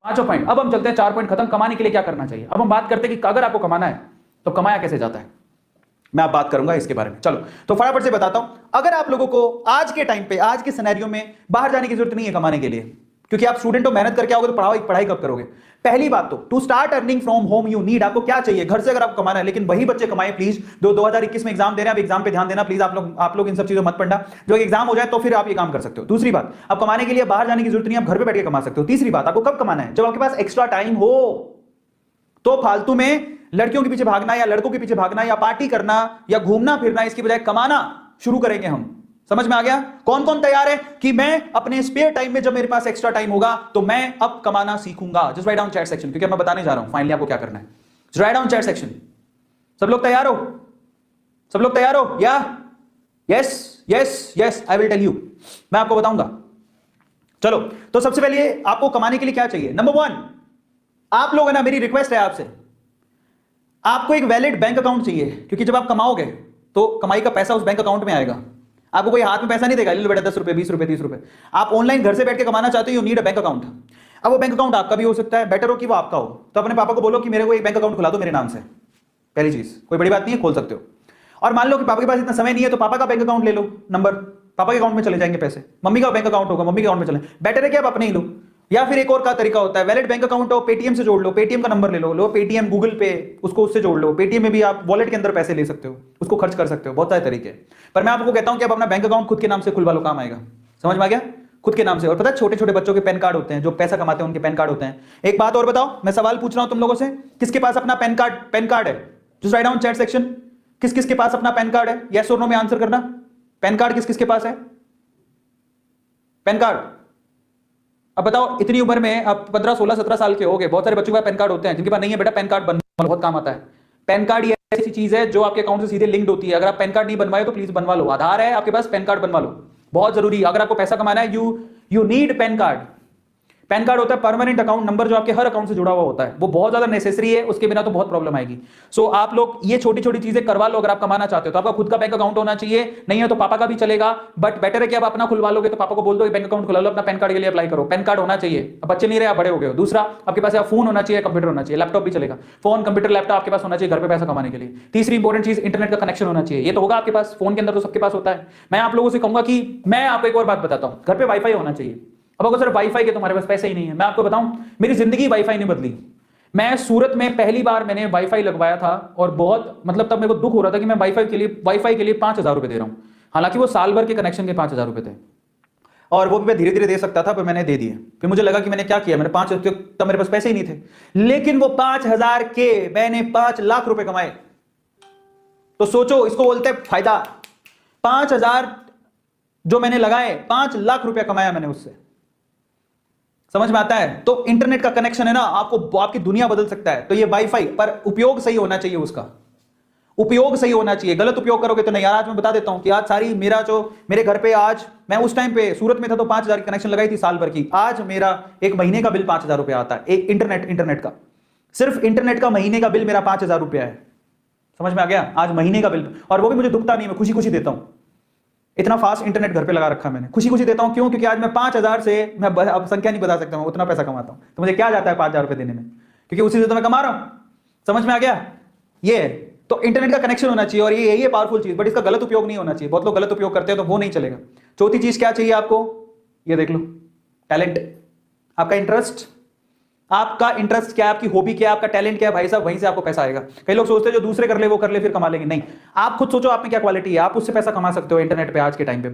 पांचों पॉइंट। अब हम चलते हैं 4 पॉइंट खत्म। कमाने के लिए क्या करना चाहिए। अब हम बात करते हैं कि अगर आपको कमाना है तो कमाया कैसे जाता है, मैं आप बात करूंगा इसके बारे में। चलो तो फटाफट से बताता हूं। अगर आप लोगों को आज के टाइम पे, आज के सिनेरियो में बाहर जाने की जरूरत नहीं है कमाने के लिए, क्योंकि आप स्टूडेंट हो, मेहनत करके आओगे तो पढ़ाई कब करोगे। पहली बात तो to start earning from home you need, आपको क्या चाहिए घर से अगर आपको कमाना है। लेकिन वही बच्चे कमाएं प्लीज जो 2021 में एग्जाम दे रहे हैं। अब एग्जाम पे ध्यान देना प्लीज, आप लोग इन सब चीजों मत पढ़ना। जो एग्जाम हो जाए तो फिर आप ये काम कर सकते हो। दूसरी बात, अब कमाने के लिए बाहर जाने की जरूरत नहीं, आप घर पे बैठ के कमा सकते हो। तीसरी बात, आपको कब कमाना है, जब आपके पास एक्स्ट्रा टाइम हो। तो फालतू में लड़कियों के पीछे भागना या लड़कों के पीछे भागना या पार्टी करना या घूमना फिरना, इसकी बजाय कमाना शुरू करेंगे हम। समझ में आ गया। कौन कौन तैयार है कि मैं अपने स्पेयर टाइम में, जब मेरे पास एक्स्ट्रा टाइम होगा तो मैं अब कमाना सीखूंगा। Just right down chat section, क्योंकि मैं बताने जा रहा हूं फाइनली आपको क्या करना है। Just right down chat section. सब लोग तैयार हो, सब लोग तैयार हो या yes yes yes, I will tell you, मैं आपको बताऊंगा। चलो तो सबसे पहले आपको कमाने के लिए क्या चाहिए। नंबर 1, आप लोग है ना, मेरी रिक्वेस्ट है आपसे, आपको एक वैलिड बैंक अकाउंट चाहिए। क्योंकि जब आप कमाओगे तो कमाई का पैसा उस बैंक अकाउंट में आएगा। आपको कोई हाथ में पैसा नहीं देगा, ले लो बेटा 10 रुपए 20 रुपए 30 रुपए। आप ऑनलाइन घर से बैठ के कमाना चाहते हो, you need a bank account. अब वो बैंक अकाउंट आपका भी हो सकता है, बेटर हो कि वो आपका हो। तो अपने पापा को बोलो कि मेरे को एक बैंक अकाउंट खुला दो मेरे नाम से। पहली चीज, कोई बड़ी बात नहीं है, खोल सकते हो। और मान लो कि पापा के पास इतना समय नहीं है तो पापा का बैंक अकाउंट ले लो, नंबर पापा के अकाउंट में चले जाएंगे पैसे। मम्मी का बैंक अकाउंट होगा, मम्मी के अकाउंट में चले। बेटर है कि आप अपने ही लो। या फिर एक और का तरीका होता है, वैलिड बैंक अकाउंट हो, पेटीएम से जोड़ लो, पेटीएम का नंबर ले लो पेटीएम गूगल पे, उसको उससे जोड़ लो। पेटीएम में भी आप वॉलेट के अंदर पैसे ले सकते हो, उसको खर्च कर सकते हो। बहुत सारे तरीके। पर मैं आपको कहता हूं कि आप अपना बैंक अकाउंट खुद के नाम से खुलवा लो, काम आएगा। समझ में आ गया, खुद के नाम से। और पता है छोटे छोटे बच्चों के पैन कार्ड होते हैं, जो पैसा कमाते हैं उनके पैन कार्ड होते हैं। एक बात और बताओ, मैं सवाल पूछ रहा हूं तुम लोगों से, किसके पास अपना पैन कार्ड है। Just right down chat section, किस किस के पास अपना पैन कार्ड है, यस और नो में आंसर करना। पैन कार्ड किस किस के पास है, पैन कार्ड। अब बताओ, इतनी उम्र में अब 15 16 17 साल के हो गए, बहुत सारे बच्चों के पास पैन कार्ड होते हैं। जिनके पास नहीं है बेटा, पैन कार्ड बनवा, बहुत काम आता है। पैन कार्ड ये ऐसी चीज है जो आपके अकाउंट से सीधे लिंक्ड होती है। अगर आप पैन कार्ड नहीं बनवाए तो प्लीज बनवा लो। आधार है आपके पास, पैन कार्ड बनवा लो, बहुत जरूरी। अगर आपको पैसा कमाना है, you need pan card. Pan card होता है परमानेंट अकाउंट नंबर, जो आपके हर अकाउंट से जुड़ा हुआ होता है। वो बहुत ज्यादा नेसेसरी है, उसके बिना तो बहुत प्रॉब्लम आएगी। सो आप लोग ये छोटी छोटी चीजें करवा लो। अगर आप कमाना चाहते हो तो आपका खुद का बैंक अकाउंट होना चाहिए, नहीं है तो पापा का भी चलेगा। बट बेटर है कि आप अपना खुलवा लोगे तो पापा को बोल दो बैंक अकाउंट खुला लो, अपना पैन कार्ड के लिए अप्लाई करो। पैन कार्ड होना चाहिए। अब बच्चे नहीं रहे, आप बड़े हो गए हो। दूसरा, आपके पास फोन होना चाहिए, कंप्यूटर होना चाहिए, लैपटॉप भी चलेगा। फोन कंप्यूटर लैपटॉप आपके पास होना चाहिए घर पे पैसा कमाने के लिए। तीसरी इंपॉर्टेंट चीज, इंटरनेट का कनेक्शन होना चाहिए। ये तो होगा आपके पास, फोन के अंदर तो सबके पास होता है। मैं आप लोगों से कहूंगा कि मैं आपको एक और बात बताता हूं, घर पे वाईफाई होना चाहिए। अब अगर सर वाईफाई के तुम्हारे पास पैसे ही नहीं है, मैं आपको बताऊं, मेरी जिंदगी वाईफाई ने बदली। मैं सूरत में पहली बार मैंने वाईफाई लगवाया था और बहुत मतलब तब मेरे को दुख हो रहा था कि मैं वाईफाई के लिए 5,000 रुपए दे रहा हूं। हालांकि वो साल भर के कनेक्शन के 5,000 रुपए थे और वो भी मैं धीरे धीरे दे सकता था, पर मैंने दे दिए। फिर मुझे लगा कि मैंने क्या किया, मैंने 5 तब मेरे पास पैसे ही नहीं थे। लेकिन वो 5,000 के मैंने 5 लाख रुपए कमाए। तो सोचो, इसको बोलते हैं फायदा। 5,000 जो मैंने लगाए, 5 लाख रुपया कमाया मैंने उससे। समझ में आता है। तो इंटरनेट का कनेक्शन है ना, आपको आपकी दुनिया बदल सकता है। तो ये वाईफाई, पर उपयोग सही होना चाहिए, उसका उपयोग सही होना चाहिए। गलत उपयोग करोगे तो नहीं। यार आज मैं बता देता हूं कि आज सारी मेरे घर पे, आज मैं उस टाइम पे सूरत में था तो 5,000 की कनेक्शन लगाई थी साल भर की। आज मेरा एक महीने का बिल 5,000 रुपया आता है। एक इंटरनेट का, सिर्फ इंटरनेट का महीने का बिल मेरा 5,000 रुपया है। समझ में आ गया, आज महीने का बिल। और वो भी मुझे दुखता नहीं, मैं खुशी खुशी देता हूं। इतना फास्ट इंटरनेट घर पे लगा रखा मैंने, खुशी खुशी देता हूं। क्यों? क्योंकि आज मैं 5,000 से, मैं अब संख्या नहीं बता सकता, मैं उतना पैसा कमाता हूं। तो मुझे क्या जाता है 5,000 रुपए देने में, क्योंकि उसी से तो मैं कमा रहा हूं। समझ में आ गया। ये तो इंटरनेट का कनेक्शन होना चाहिए और ये पावरफुल चीज, बट इसका गलत उपयोग नहीं होना चाहिए। बहुत लोग गलत उपयोग करते हैं तो वो नहीं चलेगा। चौथी चीज क्या चाहिए आपको, ये देख लो, टैलेंट। आपका इंटरेस्ट, आपका इंटरेस्ट क्या है, आपकी हॉबी क्या है, आपका टैलेंट क्या है, भाई साहब, वहीं से आपको पैसा आएगा। कई लोग सोचते हैं जो दूसरे कर ले वो कर ले फिर कमा लेंगे। नहीं, आप खुद सोचो आप में क्या क्वालिटी है, आप उससे पैसा कमा सकते हो इंटरनेट पे आज के टाइम पे।